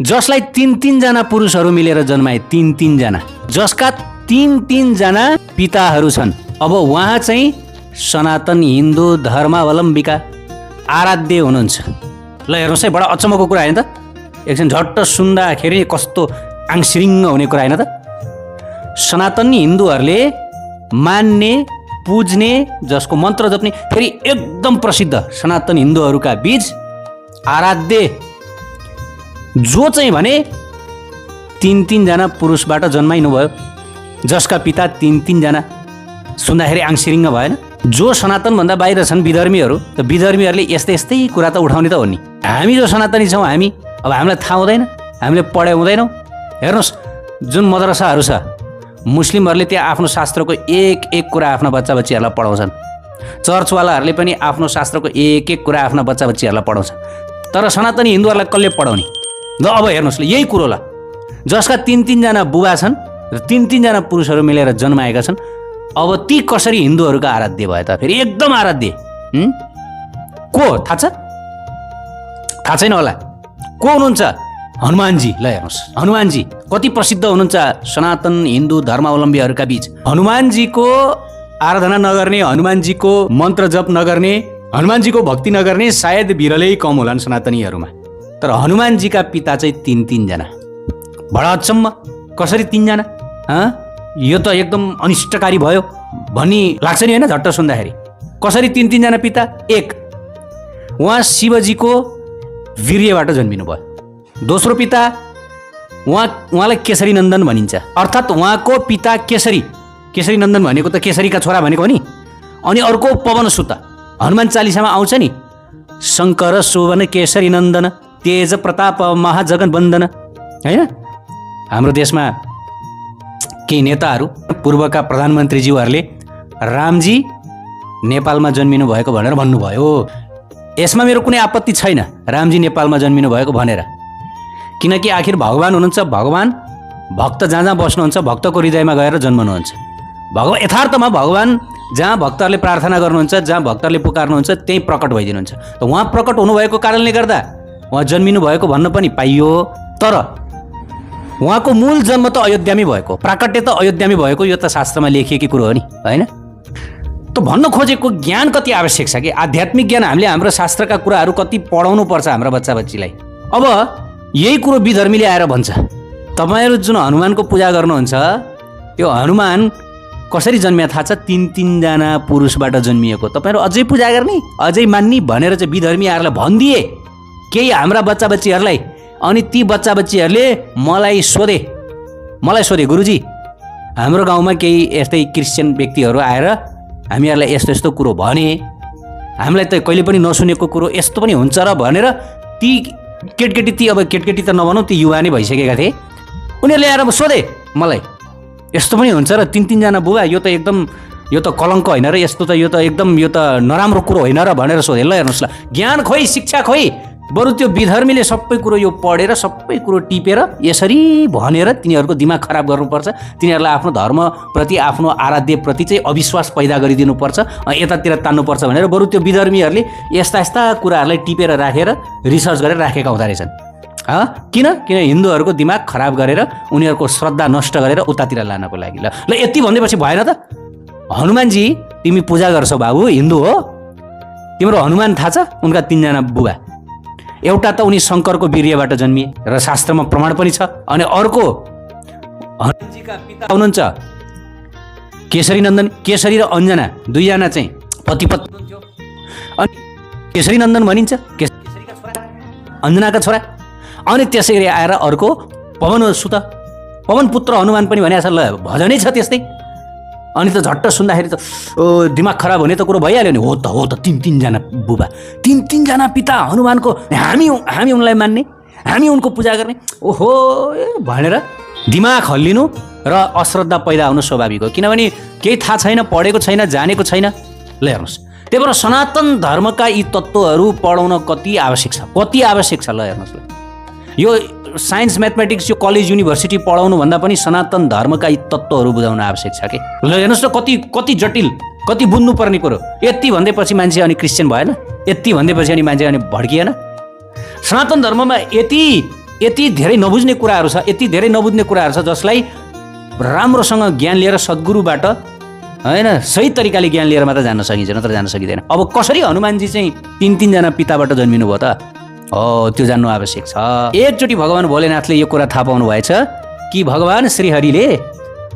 जसलाई 3-3 जना पुरुषहरू मिलेर जन्माए, 3-3 जना, जसका 3-3 जना पिताहरू छन्। अब उहाँ चाहिँ सनातन हिन्दू धर्मावलम्बीका आराध्य हुनुहुन्छ। ल हेर्नुहोस् है, बडा अचम्मको कुरा होइन त? एकछिन झट्ट सुन्दाखेरि कस्तो आङसिरिङ्ग हुने कुरा होइन त? सनातनी हिन्दूहरूले मान्ने, पुज्ने, जसको मन्त्र जप्ने, फेरि एकदम प्रसिद्ध सनातन हिन्दूहरूका बीच आराध्य जो चाहिँ भने 3-3 जना पुरुषबाट जन्माइनु भयो, जसका पिता 3-3 जना। सुन्दाखेरि आङसिरिङ्ग भएन? जो सनातनभन्दा बाहिर छन् विधर्मीहरू, त विधर्मीहरूले यस्तै यस्तै कुरा त उठाउने त हो नि। हामी जो सनातनी छौँ, हामी अब हामीलाई थाहा हुँदैन, हामीले पढे हुँदैनौँ। हेर्नुहोस्, जुन मद्रसाहरू छ, मुस्लिमहरूले त्यहाँ आफ्नो शास्त्रको एक कुरा आफ्ना बच्चा बच्चीहरूलाई पढाउँछन्। चर्चवालाहरूले पनि आफ्नो शास्त्रको एक कुरा आफ्ना बच्चा बच्चीहरूलाई पढाउँछन्। तर सनातनी हिन्दूहरूलाई कसले पढाउने? ल अब हेर्नुहोस्, ल यही कुरो, ल जसका 3-3 जना बुबा छन् र 3-3 जना पुरुषहरू मिलेर जन्माएका छन्, अब ती कसरी हिन्दूहरूका आराध्य भए त? फेरि एकदम आराध्य को थाहा छ? थाहा छैन होला? को हुनुहुन्छ? हनुमानजी। ल हेर्नुहोस्, हनुमानजी कति प्रसिद्ध हुनुहुन्छ सनातन हिन्दू धर्मावलम्बीहरूका बीच। हनुमानजीको आराधना नगर्ने, हनुमानजीको मन्त्र जप नगर्ने, हनुमानजीको भक्ति नगर्ने सायद बिरलै कम होलान् सनातनीहरूमा। तर हनुमानजीका पिता चाहिँ 3-3 जना। बडा अचम्म, कसरी 3 जना? यो त एकदम अनिष्टकारी भयो भन्ने लाग्छ नि होइन झट्ट सुन्दाखेरि? कसरी 3-3 जना पिता? एक, उहाँ शिवजीको वीर्यबाट जन्मिनु भयो। दोस्रो पिता, उहाँलाई केसरी नन्दन भनिन्छ, अर्थात् उहाँको पिता केसरी नन्दन भनेको त केसरीका छोरा भनेको हो नि। अनि अर्को पवनसुत, हनुमान चालिसामा आउँछ नि, शङ्कर शोभन केसरी नन्दन तेज प्रताप महाजगन वन्दन, होइन? हाम्रो देशमा केही नेताहरू, पूर्वका प्रधानमन्त्रीज्यूहरूले रामजी नेपालमा जन्मिनु भएको भनेर भन्नुभयो। यसमा मेरो कुनै आपत्ति छैन, रामजी नेपालमा जन्मिनु भएको भनेर, किनकि आखिर भगवान हुनुहुन्छ। भगवान भक्त जहाँ जहाँ बस्नुहुन्छ, भक्तको हृदयमा गएर जन्मनुहुन्छ। यथार्थमा भगवान जहाँ भक्तहरूले प्रार्थना गर्नुहुन्छ, जहाँ भक्तहरूले पुकार्नुहुन्छ, त्यहीँ प्रकट भइदिनुहुन्छ। त उहाँ प्रकट हुनुभएको कारणले गर्दा उहाँ जन्मिनु भएको भन्न पनि पाइयो। तर उहाँको मूल जन्म त अयोध्यामै भएको, प्राकट्य त अयोध्यामै भएको, यो त शास्त्रमा लेखिएकै कुरो हो नि, होइन? त भन्न खोजेको ज्ञान कति आवश्यक छ कि आध्यात्मिक ज्ञान हामीले हाम्रो शास्त्रका कुराहरू कति पढाउनु पर्छ हाम्रा बच्चा बच्चीलाई। अब यही कुरो विधर्मीले आएर भन्छ, तपाईँहरू जुन हनुमानको पूजा गर्नुहुन्छ, त्यो हनुमान कसरी जन्मिया थाहा छ? 3-3 जना पुरुषबाट जन्मिएको। तपाईँहरू अझै पूजा गर्ने, अझै मान्ने भनेर चाहिँ विधर्मी आएर भनिदिए केही हाम्रा बच्चा बच्चीहरूलाई। अनि ती बच्चा बच्चीहरूले मलाई सोधे, गुरुजी हाम्रो गाउँमा केही यस्तै क्रिस्चियन व्यक्तिहरू आएर हामीहरूलाई यस्तो यस्तो कुरो भने, हामीलाई त कहिले पनि नसुनेको कुरो यस्तो पनि हुन्छ र भनेर ती केटकेटी अब केटकेटी त नभनौँ, ती युवा नै भइसकेका थिए। उनीहरूले आएर सोधे मलाई, यस्तो पनि हुन्छ र 3-3 जना बुबा, यो त कलङ्क होइन र, यस्तो त यो त नराम्रो कुरो होइन र भनेर सोधे। ल हेर्नुहोस्, ल ज्ञान खोइ, शिक्षा खोइ, बरु त्यो विधर्मीले सबै कुरो यो पढेर, सबै कुरो टिपेर यसरी भनेर तिनीहरूको दिमाग खराब गर्नुपर्छ। तिनीहरूलाई आफ्नो धर्मप्रति, आफ्नो आराध्यप्रति चाहिँ अविश्वास पैदा गरिदिनुपर्छ, यतातिर तान्नुपर्छ भनेर बरु त्यो विधर्मीहरूले यस्ता यस्ता कुराहरूलाई टिपेर राखेर रिसर्च गरेर राखेका हुँदो रहेछन्। किन हिन्दूहरूको दिमाग खराब गरेर, उनीहरूको श्रद्धा नष्ट गरेर उतातिर लानको लागि। ल यति भनेपछि भएन त? हनुमानजी तिमी पूजा गर्छौ बाबु, हिन्दू हो, तिम्रो हनुमान थाहा छ? उनका 3 जना बुबा, एउटा त उनी शङ्करको वीर्यबाट जन्मिए र शास्त्रमा प्रमाण पनि छ। अनि अर्को हनुमानजीका पिता हुनुहुन्छ केसरी नन्दन, केसरी र अञ्जना, 2 जना चाहिँ पति पत्नी हुन्थ्यो। अनि केसरी नन्दन भनिन्छ, केसरीका छोरा, अञ्जनाका छोरा। अनि त्यसै गरी आएर अर्को पवनसुत, पवन पुत्र हनुमान पनि भने ल भजनै छ त्यस्तै। अनि त झट्ट सुन्दाखेरि त दिमाग खराब हुने त कुरो भइहाल्यो नि। हो त 3-3 जना बुबा, 3-3 जना पिता हनुमानको, हामी उनलाई मान्ने, हामी उनको पूजा गर्ने, ओहो भनेर दिमाग हल्लिनु र अश्रद्धा पैदा हुनु स्वाभाविक हो। किनभने केही थाहा छैन, पढेको छैन, जानेको छैन। ल हेर्नुहोस्, त्यही भएर सनातन धर्मका यी तत्त्वहरू पढाउन कति आवश्यक छ, ल हेर्नुहोस्। यो साइन्स म्याथमेटिक्स यो कलेज युनिभर्सिटी पढाउनु भन्दा पनि सनातन धर्मका यी तत्त्वहरू बुझाउन आवश्यक छ के। ल हेर्नुहोस् न, कति जटिल, कति बुझ्नुपर्ने कुरो। यति भन्दैपछि मान्छे अनि क्रिस्चियन भएन, यति भन्दैपछि अनि मान्छे अनि भड्किएन। सनातन धर्ममा यति धेरै नबुझ्ने कुराहरू छ, यति धेरै नबुझ्ने कुराहरू छ जसलाई राम्रोसँग ज्ञान लिएर सद्गुरुबाट होइन सही तरिकाले ज्ञान लिएर मात्र जान सकिन्छ, नत्र जान सकिँदैन। अब कसरी हनुमानजी चाहिँ 3-3 पिताबाट जन्मिनु भयो त? हो, त्यो जान्नु आवश्यक छ। एकचोटि भगवान् भोलेनाथले यो कुरा थाहा पाउनु भएछ कि भगवान् श्रीहरिले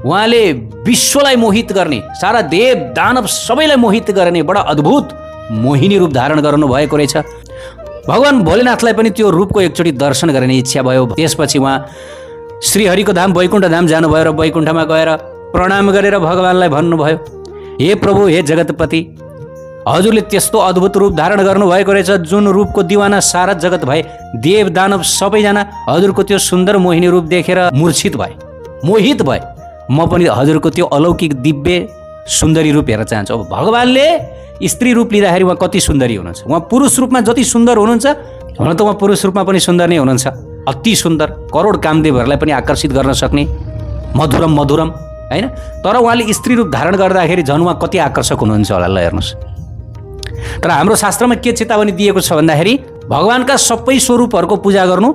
उहाँले विश्वलाई मोहित गर्ने, सारा देव दानव सबैलाई मोहित गर्ने बडा अद्भुत मोहिनी रूप धारण गर्नु भएको रहेछ। भगवान् भोलेनाथलाई पनि त्यो रूपको एकचोटि दर्शन गर्ने इच्छा भयो। त्यसपछि उहाँ श्रीहरिको धाम वैकुण्ठ धाम जानुभयो र वैकुण्ठमा गएर प्रणाम गरेर भगवान्लाई भन्नुभयो, हे प्रभु, हे जगतपति, हजुरले त्यस्तो अद्भुत रूप धारण गर्नुभएको रहेछ जुन रूपको दिवाना सारा जगत भए, देव दानव सबैजना हजुरको त्यो सुन्दर मोहिनी रूप देखेर मूर्छित भए, मोहित भए। म पनि हजुरको त्यो अलौकिक दिव्य सुन्दरी रूप हेर्न चाहन्छु। अब भगवान्ले स्त्री रूप लिँदाखेरि उहाँ कति सुन्दरी हुनुहुन्छ, उहाँ पुरुष रूपमा जति सुन्दर हुनुहुन्छ, हुन त उहाँ पुरुष रूपमा पनि सुन्दर नै हुनुहुन्छ, अति सुन्दर, करोड कामदेवहरूलाई पनि आकर्षित गर्न सक्ने, मधुरम मधुरम, होइन? तर उहाँले स्त्री रूप धारण गर्दाखेरि झन् उहाँ कति आकर्षक हुनुहुन्छ होला, ल हेर्नुहोस्। तर हाम्रो शास्त्रमा के चेतावनी दिएको छ भन्दाखेरि भगवानका सबै स्वरूपहरूको पूजा गर्नु,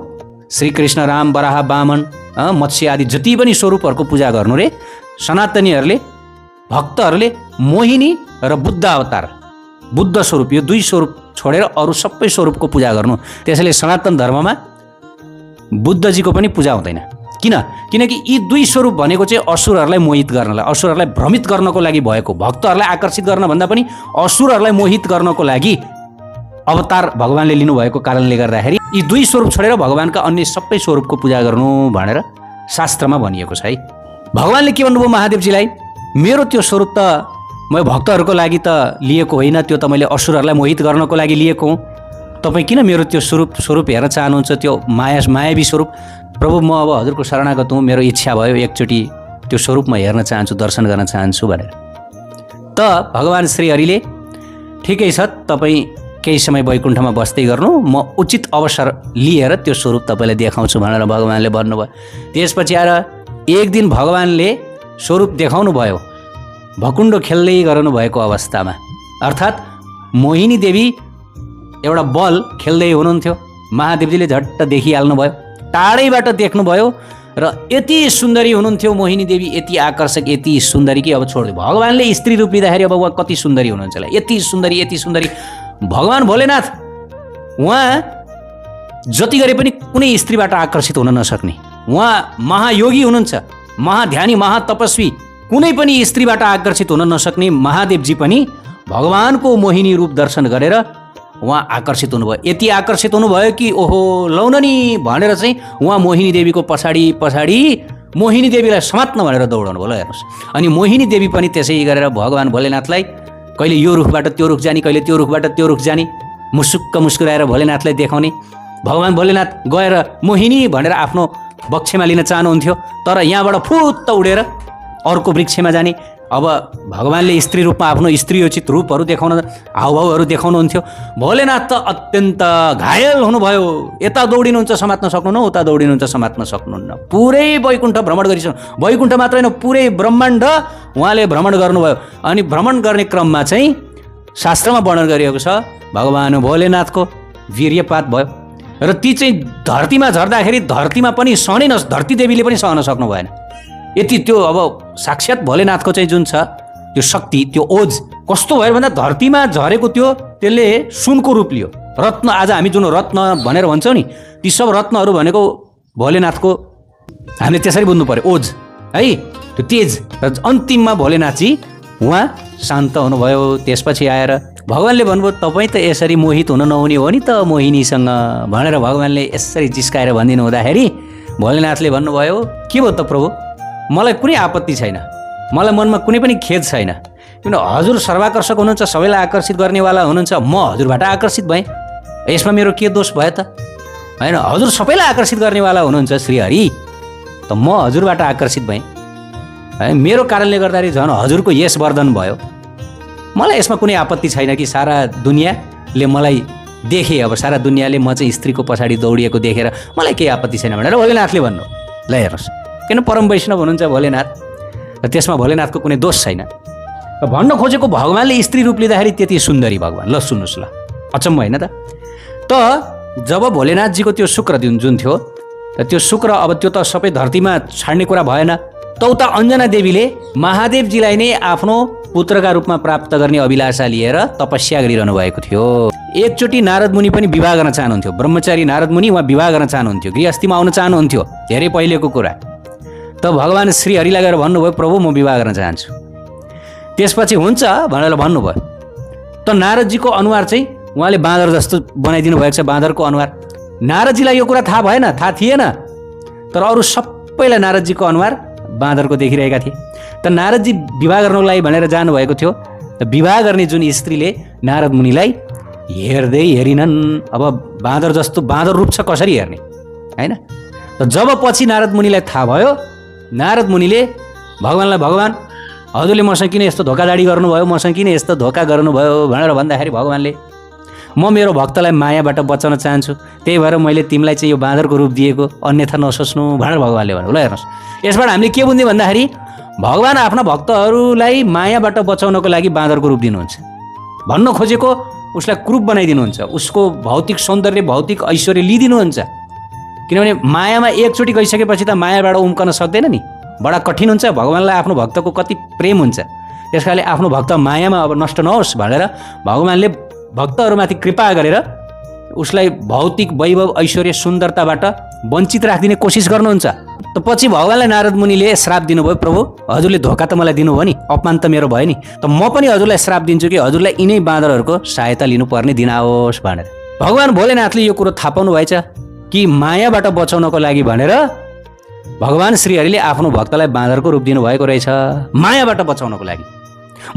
श्रीकृष्ण, राम, वराह, वामन, मत्स्य आदि जति पनि स्वरूपहरूको पूजा गर्नु रे। सनातनीहरूले, भक्तहरूले मोहिनी र बुद्ध अवतार, बुद्ध स्वरूप, यो 2 स्वरूप छोडेर अरू सबै स्वरूपको पूजा गर्नु। त्यसैले सनातन धर्ममा बुद्धजीको पनि पूजा हुँदैन। किनकि यी 2 स्वरूप भनेको चाहिँ असुरहरूलाई मोहित गर्नलाई, असुरहरूलाई भ्रमित गर्नको लागि भएको, भक्तहरूलाई आकर्षित गर्न भन्दा पनि असुरहरूलाई मोहित गर्नको लागि अवतार भगवान्ले लिनुभएको कारणले गर्दाखेरि यी 2 स्वरूप छोडेर भगवान्का अन्य सबै स्वरूपको पूजा गर्नु भनेर शास्त्रमा भनिएको छ है। भगवान्ले के भन्नुभयो महादेवजीलाई, मेरो त्यो स्वरूप त म भक्तहरूको लागि त लिएको होइन, त्यो त मैले असुरहरूलाई मोहित गर्नको लागि लिएको हुँ। तपाईँ किन मेरो त्यो स्वरूप हेर्न चाहनुहुन्छ, त्यो मायावी स्वरूप? प्रभु, म अब हजुरको शरणागत हुँ, मेरो इच्छा भयो एकचोटि त्यो स्वरूप म हेर्न चाहन्छु, दर्शन गर्न चाहन्छु भनेर। त भगवान् श्रीहरिले ठिकै छ, तपाईँ केही समय वैकुण्ठमा बस्दै गर्नु, म उचित अवसर लिएर त्यो स्वरूप तपाईँलाई देखाउँछु भनेर भगवान्ले भन्नुभयो। त्यसपछि आएर एक दिन भगवान्ले स्वरूप देखाउनु भयो भकुण्डो खेल्दै गर्नु भएको अवस्थामा, अर्थात् मोहिनी देवी एउटा बल खेल्दै हुनुहुन्थ्यो। महादेवजीले झट्ट देखिहाल्नुभयो, टाढैबाट देख्नुभयो र यति सुन्दरी हुनुहुन्थ्यो मोहिनी देवी, यति आकर्षक, यति सुन्दरी कि अब छोडिदियो। भगवान्ले स्त्री रूप लिँदाखेरि अब उहाँ कति सुन्दरी हुनुहुन्छ होला, यति सुन्दरी, यति सुन्दरी। भगवान् भोलेनाथ उहाँ जति गरे पनि कुनै स्त्रीबाट आकर्षित हुन नसक्ने, उहाँ महायोगी हुनुहुन्छ, महाध्यानी, महातपस्वी, कुनै पनि स्त्रीबाट आकर्षित हुन नसक्ने महादेवजी पनि भगवानको मोहिनी रूप दर्शन गरेर उहाँ आकर्षित हुनुभयो। यति आकर्षित हुनुभयो कि ओहो लौन नि भनेर चाहिँ उहाँ मोहिनी देवीको पछाडि मोहिनी देवीलाई समात्न भनेर दौडाउनु भयो। ल हेर्नुहोस्, अनि मोहिनी देवी पनि त्यसै गरेर भगवान् भोलेनाथलाई कहिले यो रुखबाट त्यो रुख जाने, कहिले त्यो रुखबाट त्यो रुख जाने, मुसुक्क मुस्कुराएर भोलेनाथलाई देखाउने। भगवान् भोलेनाथ गएर मोहिनी भनेर आफ्नो बक्षमा लिन चाहनुहुन्थ्यो, तर यहाँबाट फुत्त उडेर अर्को वृक्षमा जाने। अब भगवान्ले स्त्री रूपमा आफ्नो स्त्रीयोचित रूपहरू देखाउन, हावभावहरू देखाउनुहुन्थ्यो। भोलेनाथ त अत्यन्त घायल हुनुभयो, यता दौडिनुहुन्छ समात्न सक्नुहुन्न, उता दौडिनुहुन्छ समात्न सक्नुहुन्न। पुरै वैकुण्ठ भ्रमण गरिसक्नु, वैकुण्ठ मात्र होइन पुरै ब्रह्माण्ड उहाँले भ्रमण गर्नुभयो। अनि भ्रमण गर्ने क्रममा चाहिँ शास्त्रमा वर्णन गरिएको छ भगवान् भोलेनाथको वीर्यपात भयो र ती चाहिँ धरतीमा झर्दाखेरि धरतीमा पनि सहनै धरती देवीले पनि सहन सक्नु भएन। यति त्यो अब साक्षात् भोलेनाथको चाहिँ जुन छ त्यो शक्ति, त्यो ओज कस्तो भयो भन्दा धरतीमा झरेको त्यसले सुनको रूप लियो। रत्न, आज हामी जुन रत्न भनेर भन्छौँ नि, ती सब रत्नहरू भनेको भोलेनाथको, हामीले त्यसरी बुझ्नु पर्यो, ओज है, त्यो तेज। र अन्तिममा भोलेनाथजी उहाँ शान्त हुनुभयो। त्यसपछि आएर भगवान्ले भन्नुभयो तपाईँ त यसरी मोहित हुन नहुने हो नि त मोहिनीसँग भनेर भगवान्ले यसरी जिस्काएर भनिदिनु हुँदाखेरि भोलेनाथले भन्नुभयो के भयो त प्रभु, मलाई कुनै आपत्ति छैन, मलाई मनमा कुनै पनि खेद छैन, किन हजुर सर्वाकर्षक हुनुहुन्छ, सबैलाई आकर्षित गर्नेवाला हुनुहुन्छ, म हजुरबाट आकर्षित भएँ, यसमा मेरो के दोष भयो त? होइन, हजुर सबैलाई आकर्षित गर्नेवाला हुनुहुन्छ श्रीहरि, त म हजुरबाट आकर्षित भएँ है, मेरो कारणले गर्दाखेरि झन् हजुरको यश वर्धन भयो। मलाई यसमा कुनै आपत्ति छैन कि सारा दुनियाँले मलाई देखे, अब सारा दुनियाँले म चाहिँ स्त्रीको पछाडि दौडिएको देखेर मलाई केही आपत्ति छैन भनेर भोलेनाथले भन्नु। ल हेर्नुहोस्, किन परम वैष्णव हुनुहुन्छ भोलेनाथ, र त्यसमा भोलेनाथको कुनै दोष छैन। र भन्न खोजेको भगवान्ले स्त्री रूप लिँदाखेरि त्यति सुन्दरी भगवान्, ल सुन्नुहोस्, ल अचम्म होइन त? त जब भोलेनाथजीको त्यो शुक्र दिन जुन थियो त्यो शुक्र अब त्यो त सबै धरतीमा छाड्ने कुरा भएन। त उता अञ्जना देवीले महादेवजीलाई नै आफ्नो पुत्रका रूपमा प्राप्त गर्ने अभिलाषा लिएर तपस्या गरिरहनु भएको थियो। एकचोटि नारद मुनि पनि विवाह गर्न चाहनुहुन्थ्यो। ब्रह्मचारी नारद मुनि उहाँ विवाह गर्न चाहनुहुन्थ्यो, गृहस्थीमा आउन चाहनुहुन्थ्यो, धेरै पहिलेको कुरा। त भगवान् श्री हरिलाई गएर भन्नुभयो, प्रभु म विवाह गर्न चाहन्छु। त्यसपछि हुन्छ भनेर भन्नुभयो। त नारदजीको अनुहार चाहिँ उहाँले बाँदर जस्तो बनाइदिनु भएको छ, बाँदरको अनुहार। नारदजीलाई यो कुरा थाहा भएन, थाहा थिएन, तर अरू सबैलाई नारदजीको अनुहार बाँदरको देखिरहेका थिए। त नारदजी विवाह गर्नको लागि भनेर जानुभएको थियो। त विवाह गर्ने जुन स्त्रीले नारद मुनिलाई हेर्दै हेरिनन्। अब बाँदर जस्तो बाँदर रूप छ, कसरी हेर्ने होइन। त जब पछि नारद मुनिलाई थाहा भयो, नारद मुनिले भगवान्लाई, भगवान् हजुरले मसँग किन यस्तो धोकाधडी गर्नुभयो, मसँग किन यस्तो धोका गर्नुभयो भनेर भन्दाखेरि भगवान्ले म मेरो भक्तलाई मायाबाट बचाउन चाहन्छु, त्यही भएर मैले तिमीलाई चाहिँ यो बाँदरको रूप दिएको, अन्यथा नसोच्नु भनेर भगवान्ले भन्नु। ल हेर्नुहोस्, यसबाट हामीले के बुझ्ने भन्दाखेरि भगवान् आफ्ना भक्तहरूलाई मायाबाट बचाउनको लागि बाँदरको रूप दिनुहुन्छ। भन्न खोजेको उसलाई क्रूप बनाइदिनुहुन्छ, उसको भौतिक सौन्दर्य, भौतिक ऐश्वर्य लिइदिनुहुन्छ। किनभने मायामा एकचोटि गइसकेपछि त मायाबाट उम्कन सक्दैन नि, बडा कठिन हुन्छ। भगवान्लाई आफ्नो भक्तको कति प्रेम हुन्छ, त्यस कारणले आफ्नो भक्त मायामा अब नष्ट नहोस् भनेर भगवान्ले भक्तहरूमाथि कृपा गरेर उसलाई भौतिक वैभव, ऐश्वर्य, सुन्दरताबाट वञ्चित राखिदिने कोसिस गर्नुहुन्छ। त पछि भगवान्लाई नारद मुनिले श्राप दिनुभयो, प्रभु हजुरले धोका त मलाई दिनुभयो नि, अपमान त मेरो भयो नि, त म पनि हजुरलाई श्राप दिन्छु कि हजुरलाई यिनै बाँदरहरूको सहायता लिनुपर्ने दिन आओस् भनेर। भगवान् भोलेनाथले यो कुरो थाहा पाउनु भएछ कि मायाबाट बचाउनको लागि भनेर भगवान् श्रीहरिले आफ्नो भक्तलाई बाँदरको रूप दिनुभएको रहेछ, मायाबाट बचाउनको लागि।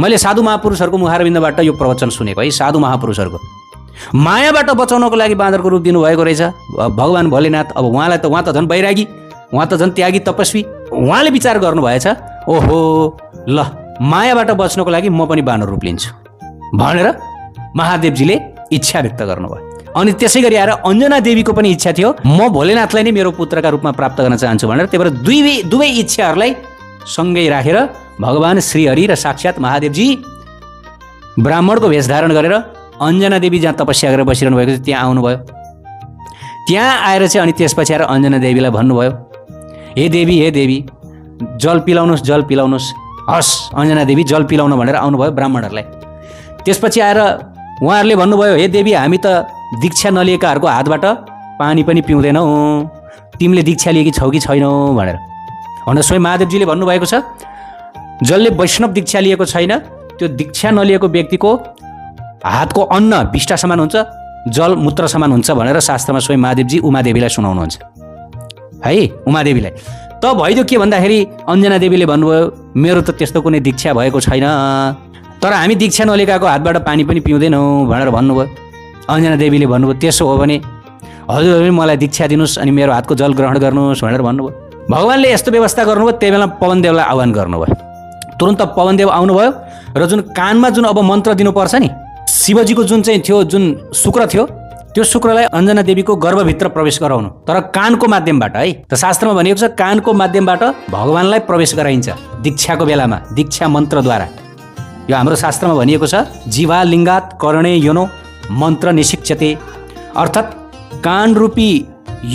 मैले साधु महापुरुषहरूको मुखारबिन्दबाट यो प्रवचन सुनेको है, साधु महापुरुषहरूको मायाबाट बचाउनको लागि बाँदरको रूप दिनुभएको रहेछ भगवान् भोलेनाथ। अब उहाँ त झन् वैरागी, उहाँ त झन् त्यागी, तपस्वी। उहाँले विचार गर्नुभएछ, ओहो ल मायाबाट बच्नको लागि म पनि बाँदर रूप लिन्छु भनेर महादेवजीले इच्छा व्यक्त गर्नुभयो। अनि त्यसै गरी आएर अञ्जना देवीको पनि इच्छा थियो, म भोलेनाथलाई नै मेरो पुत्रका रूपमा प्राप्त गर्न चाहन्छु भनेर। त्यही भएर दुवै इच्छाहरूलाई सँगै राखेर भगवान् श्रीहरि र साक्षात् महादेवजी ब्राह्मणको वेश धारण गरेर अञ्जना देवी जहाँ तपस्या गरेर बसिरहनु भएको थियो त्यहाँ आउनुभयो। त्यहाँ आएर चाहिँ अनि त्यसपछि आएर अञ्जना देवीलाई भन्नुभयो, हे देवी जल पिलाउनुहोस्, जल पिलाउनुहोस्। हस् अञ्जना देवी जल पिलाउन भनेर आउनुभयो ब्राह्मणहरूलाई। त्यसपछि आएर उहाँहरूले भन्नुभयो, हे देवी हामी त दीक्षा नलिएकाहरूको हातबाट पानी पनि पिउँदैनौ, तिमीले दीक्षा लिएकी छौ कि छैनौ भनेर। भनेर स्वयं महादेवजीले भन्नुभएको छ, जसले वैष्णव दीक्षा लिएको छैन त्यो दीक्षा नलिएको व्यक्तिको हातको अन्न विष्टा समान हुन्छ, जल मूत्र समान हुन्छ भनेर शास्त्रमा स्वयं महादेवजी उमादेवीलाई सुनाउनुहुन्छ है। उमादेवीलाई त भइदियो के भन्दाखेरि अञ्जना देवीले भन्नुभयो, मेरो त त्यस्तो कुनै दीक्षा भएको छैन, तर हामी दीक्षा नलिएकाको हातबाट पानी पनि पिउँदैनौँ भनेर भन्नुभयो। अञ्जना देवीले भन्नुभयो, त्यसो हो भने हजुरहरूले मलाई दीक्षा दिनुहोस् अनि मेरो हातको जल ग्रहण गर्नुहोस् भनेर भन्नुभयो। भगवान्ले यस्तो व्यवस्था गर्नुभयो। त्यही बेला पवनदेवलाई आह्वान गर्नुभयो। तुरन्त पवनदेव आउनुभयो र जुन कानमा जुन अब मन्त्र दिनुपर्छ नि, शिवजीको जुन चाहिँ थियो, जुन शुक्र थियो, त्यो शुक्रलाई अञ्जना देवीको गर्भभित्र प्रवेश गराउनु, तर कानको माध्यमबाट है। त शास्त्रमा भनिएको छ कानको माध्यमबाट भगवान्लाई प्रवेश गराइन्छ दीक्षाको बेलामा, दीक्षा मन्त्रद्वारा। यो हाम्रो शास्त्रमा भनिएको छ, जीवा लिङ्गात कर्णे योनो मन्त्र निशिक्षते, अर्थात् कान रूपी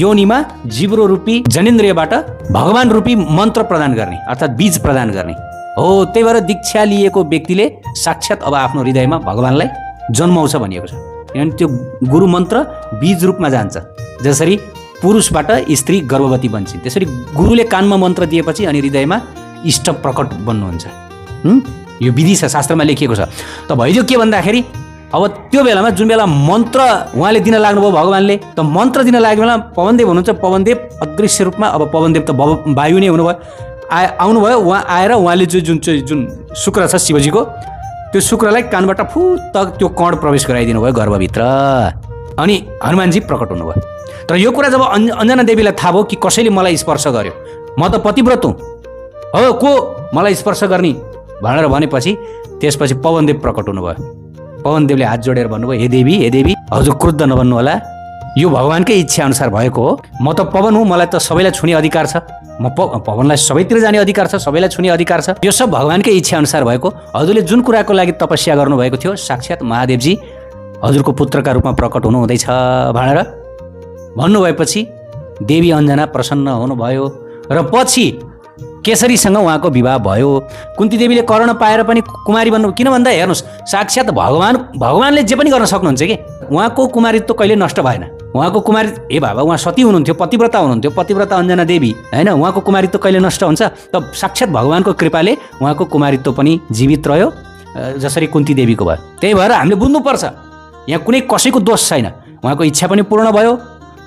योनिमा जिब्रो रूपी जनेन्द्रियबाट भगवान रूपी मन्त्र प्रदान गर्ने, अर्थात् बीज प्रदान गर्ने हो। त्यही भएर दीक्षा लिएको व्यक्तिले साक्षात् अब आफ्नो हृदयमा भगवान्लाई जन्माउँछ भनिएको छ। किनभने त्यो गुरु मन्त्र बीज रूपमा जान्छ। जसरी पुरुषबाट स्त्री गर्भवती बन्छन्, त्यसरी गुरुले कानमा मन्त्र दिएपछि अनि हृदयमा इष्ट प्रकट बन्नुहुन्छ। यो विधि छ, शास्त्रमा लेखिएको छ। त भइदियो के भन्दाखेरि अब त्यो बेलामा जुन बेला मन्त्र उहाँले दिन लाग्नुभयो भगवान्ले, त मन्त्र दिन लागेको बेला पवनदेव हुनुहुन्छ। पवनदेव अदृश्य रूपमा, अब पवनदेव त वायु नै हुनुभयो, आउनुभयो। उहाँ आएर उहाँले जुन शुक्र छ शिवजीको, त्यो शुक्रलाई कानबाट फुत्त त्यो कण प्रवेश गराइदिनु भयो गर्भभित्र। अनि हनुमानजी प्रकट हुनुभयो। तर यो कुरा जब अञ्जना देवीलाई थाहा भयो कि कसैले मलाई स्पर्श गर्यो, म त पतिव्रत हुँ, हो को मलाई स्पर्श गर्ने भनेर भनेपछि त्यसपछि पवनदेव प्रकट हुनुभयो। पवनदेवले हात जोडेर भन्नुभयो, हे देवी हजुर क्रुद्ध नबन्नु होला, यो भगवान्कै इच्छा अनुसार भएको हो। म त पवन हुँ, मलाई त सबैलाई छुने अधिकार छ, म पवनलाई सबैतिर जाने अधिकार छ, सबैलाई छुने अधिकार छ। यो सब भगवान्कै इच्छा अनुसार भएको। हजुरले जुन कुराको लागि तपस्या गर्नुभएको थियो साक्षात् महादेवजी हजुरको पुत्रका रूपमा प्रकट हुनु हुँदैछ भनेर भन्नुभएपछि देवी अन्जना प्रसन्न हुनुभयो र पछि केसरीसँग उहाँको विवाह भयो। कुन्ती देवीले कर्ण पाएर पनि कुमारी बन्नु, किन भन्दा हेर्नुहोस्, साक्षात् भगवानले जे पनि गर्न सक्नुहुन्छ कि उहाँको कुमारित्व कहिले नष्ट भएन। उहाँको कुमारी ए बाबा उहाँ सती हुनुहुन्थ्यो, पतिव्रता हुनुहुन्थ्यो, पतिव्रता अन्जना देवी होइन, उहाँको कुमारित्व कहिले नष्ट हुन्छ त साक्षात् भगवानको कृपाले उहाँको कुमारित्व पनि जीवित रह्यो, जसरी कुन्ती देवीको भयो। त्यही भएर हामीले बुझ्नुपर्छ यहाँ कुनै कसैको दोष छैन। उहाँको इच्छा पनि पूर्ण भयो,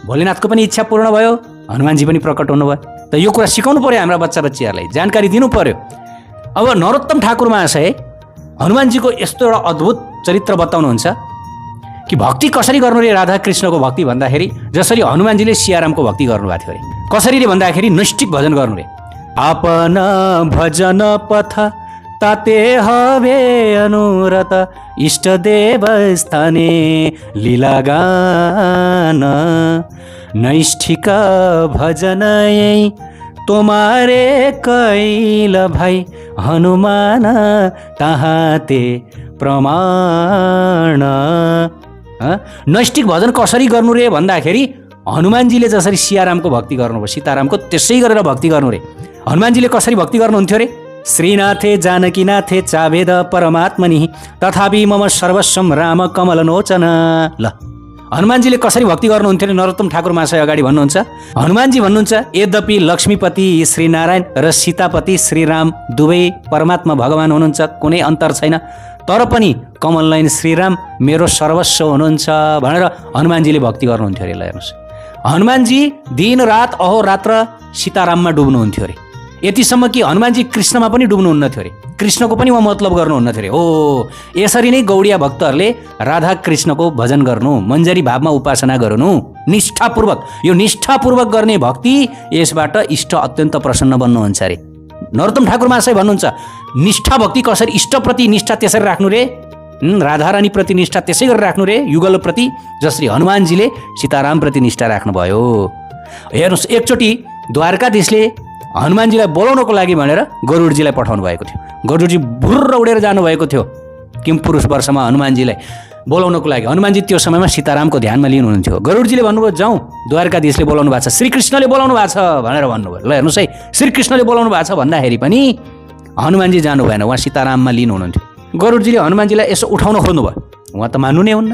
भोलेनाथको पनि इच्छा पूर्ण भयो, हनुमानजी पनि प्रकट हुनुभयो। त यो कुरा सिकाउनु पर्यो हाम्रा बच्चा बच्चीहरूलाई, जानकारी दिनु पर्यो। अब नरोत्तम ठाकुर महाशय हनुमानजीको यस्तो एउटा अद्भुत चरित्र बताउनुहुन्छ कि भक्ति कसरी गर्नु रे राधा कृष्णको भक्ति भन्दाखेरि जसरी हनुमानजीले सियारामको भक्ति गर्नुभएको थियो अरे। कसरी रे भन्दाखेरि नैष्ठिक भजन गर्नु रे। आपन भजन पथ ताते हवे अनुरत इष्टदेव स्थाने लीला गान नैष्ठिक भजन तुम्हारे कैल भाइ हनुमान ताहाते प्रमाण। नैष्ठिक भजन कसरी गर्नु रे भन्दाखेरि हनुमानजीले जसरी सियारामको भक्ति गर्नुभयो, सीतारामको त्यसै गरेर भक्ति गर्नु रे। हनुमानजीले कसरी भक्ति गर्नुहुन्थ्यो रे? श्रीनाथे जानकीनाथे चावेद परमात्मनि तथापि मम सर्वस्वम राम कमललोचन। ल हनुमानजीले कसरी भक्ति गर्नुहुन्थ्यो रे? नरोत्तम ठाकुर महाशय अगाडि भन्नुहुन्छ। हनुमानजी भन्नुहुन्छ यद्यपि लक्ष्मीपति श्रीनारायण र सीतापति श्रीराम दुवै परमात्मा भगवान हुनुहुन्छ, कुनै अन्तर छैन, तर पनि कमलनयन श्रीराम मेरो सर्वस्व हुनुहुन्छ भनेर हनुमानजीले भक्ति गर्नुहुन्थ्यो अरे। ल हेर्नुहोस्, हनुमानजी दिन रात अहोरात्र सीताराममा डुब्नुहुन्थ्यो अरे, यतिसम्म कि हनुमानजी कृष्णमा पनि डुब्नुहुन्न थियो अरे, कृष्णको पनि उहाँ मतलब गर्नुहुन्न थियो अरे। हो यसरी नै गौडिया भक्तहरूले राधा कृष्णको भजन गर्नु, मञ्जरी भावमा उपासना गर्नु निष्ठापूर्वक, यो निष्ठापूर्वक गर्ने भक्ति यसबाट इष्ट अत्यन्त प्रसन्न बन्नुहुन्छ अरे। नरोत्तम ठाकुर महाशय भन्नुहुन्छ निष्ठा भक्ति कसरी, इष्टप्रति निष्ठा त्यसरी राख्नु रे, राधारानीप्रति निष्ठा त्यसै गरेर राख्नु रे, युगलप्रति जसरी हनुमानजीले सीतारामप्रति निष्ठा राख्नुभयो। हेर्नुहोस्, एकचोटि द्वारकाधीशले हनुमानजीलाई बोलाउनको लागि भनेर गरुडजीलाई पठाउनु भएको थियो। गरुडजी भुर्र उडेर जानुभएको थियो किम पुरुष वर्षमा हनुमानजीलाई बोलाउनको लागि। हनुमानजी त्यो समयमा सीतारामको ध्यानमा लिनुहुन्थ्यो। गरुडजीले भन्नुभयो जाउँ, द्वारकाधीशले बोलाउनु भएको छ, श्रीकृष्णले बोलाउनु भएको छ भनेर भन्नुभयो। ल हेर्नुहोस् है, श्रीकृष्णले बोलाउनु भएको छ भन्दाखेरि पनि हनुमानजी जानु भएन, उहाँ सीताराममा लिनुहुन्थ्यो। गरुडजीले हनुमानजीलाई यसो उठाउन खोज्नुभयो, उहाँ त मान्नु नै हुन्न,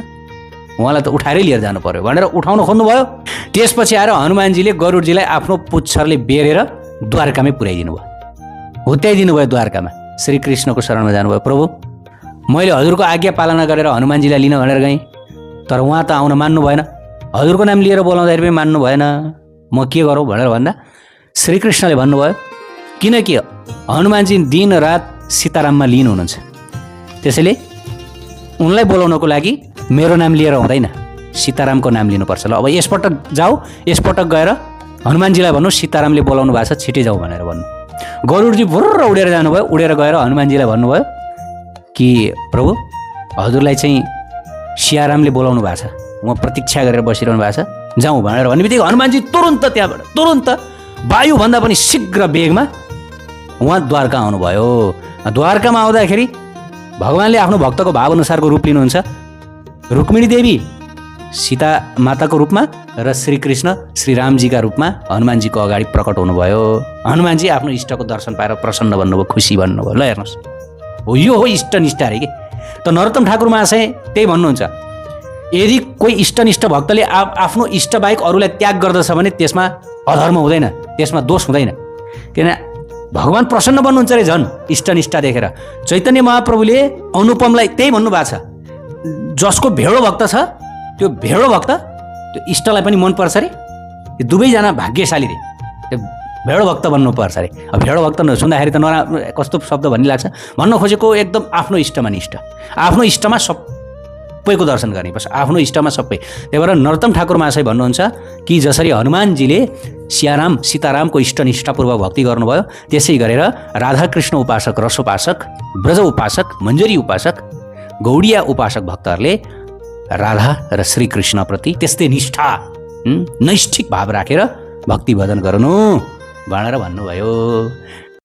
उहाँलाई त उठाएरै लिएर जानु पर्यो भनेर उठाउन खोज्नुभयो। त्यसपछि आएर हनुमानजीले गरुडजीलाई आफ्नो पुच्छरले बेरेर द्वारकामै पुर्याइदिनु भयो, हुत्याइदिनु भयो द्वारकामा। श्रीकृष्णको शरणमा जानुभयो। प्रभु मैले हजुरको आज्ञा पालना गरेर हनुमानजीलाई लिन भनेर गएँ, तर उहाँ त आउन मान्नु भएन, हजुरको नाम लिएर बोलाउँदाखेरि पनि मान्नु भएन, म के गरौँ भनेर भन्दा श्रीकृष्णले भन्नुभयो किनकि हनुमानजी दिन रात सीताराममा लिन हुनुहुन्छ, त्यसैले उनलाई बोलाउनको लागि मेरो नाम लिएर हुँदैन, सीतारामको नाम लिनुपर्छ। ल अब यसपटक जाऊ, यसपटक गएर हनुमानजीलाई भन्नु सीतारामले बोलाउनु भएको छ, छिटै जाऊ भनेर भन्नु। गरुडजी भुर्र उडेर जानुभयो, उडेर गएर हनुमानजीलाई भन्नुभयो कि प्रभु हजुरलाई चाहिँ सियारामले बोलाउनु भएको छ, उहाँ प्रतीक्षा गरेर बसिरहनु भएको छ, जाउँ भनेर भन्ने बित्तिकै हनुमानजी तुरुन्त त्यहाँबाट तुरुन्त वायुभन्दा पनि शीघ्र वेगमा उहाँ द्वारका आउनुभयो। द्वारकामा आउँदाखेरि भगवानले आफ्नो भक्तको भाव अनुसारको रूप लिनुहुन्छ। रुक्मिणी देवी सीता माताको रूपमा र श्रीकृष्ण श्रीरामजीका रूपमा हनुमानजीको अगाडि प्रकट हुनुभयो। हनुमानजी आफ्नो इष्टको दर्शन पाएर प्रसन्न भन्नुभयो, खुसी भन्नुभयो। ल हेर्नुहोस्, हो यो हो इष्टनिष्ठा अरे कि। त नरोत्तम ठाकुर महाशय त्यही भन्नुहुन्छ, यदि कोही इष्टनिष्ठ भक्तले आफ्नो इष्टबाहेक अरूलाई त्याग गर्दछ भने त्यसमा अधर्म हुँदैन, त्यसमा दोष हुँदैन, किन भगवान प्रसन्न बन्नुहुन्छ अरे झन् इष्टनिष्ठा देखेर। चैतन्य महाप्रभुले अनुपमलाई त्यही भन्नुभएको छ, जसको भेडो भक्त छ त्यो भेडो भक्त त्यो इष्टलाई पनि मनपर्छ अरे, त्यो दुवैजना भाग्यशाली रे, त्यो भेडो भक्त बन्नुपर्छ अरे। अब भेडो भक्त सुन्दाखेरि त कस्तो शब्द भन्ने लाग्छ, भन्न खोजेको एकदम आफ्नो इष्टमा निष्ठ, आफ्नो इष्टमा सबैको दर्शन गर्ने, बस आफ्नो इष्टमा सबै। त्यही भएर नरोत्तम ठाकुर महाशय भन्नुहुन्छ कि जसरी हनुमानजीले सियाराम सीतारामको इष्टनिष्ठापूर्वक भक्ति गर्नुभयो, त्यसै गरेर राधाकृष्ण उपासक, रस उपासक, ब्रज उपासक, मञ्जरी उपासक, गौडिया उपासक भक्तहरूले राधा र श्रीकृष्णप्रति त्यस्तै निष्ठा नैष्ठिक भाव राखेर भक्ति भजन गर्नु भनेर भन्नुभयो।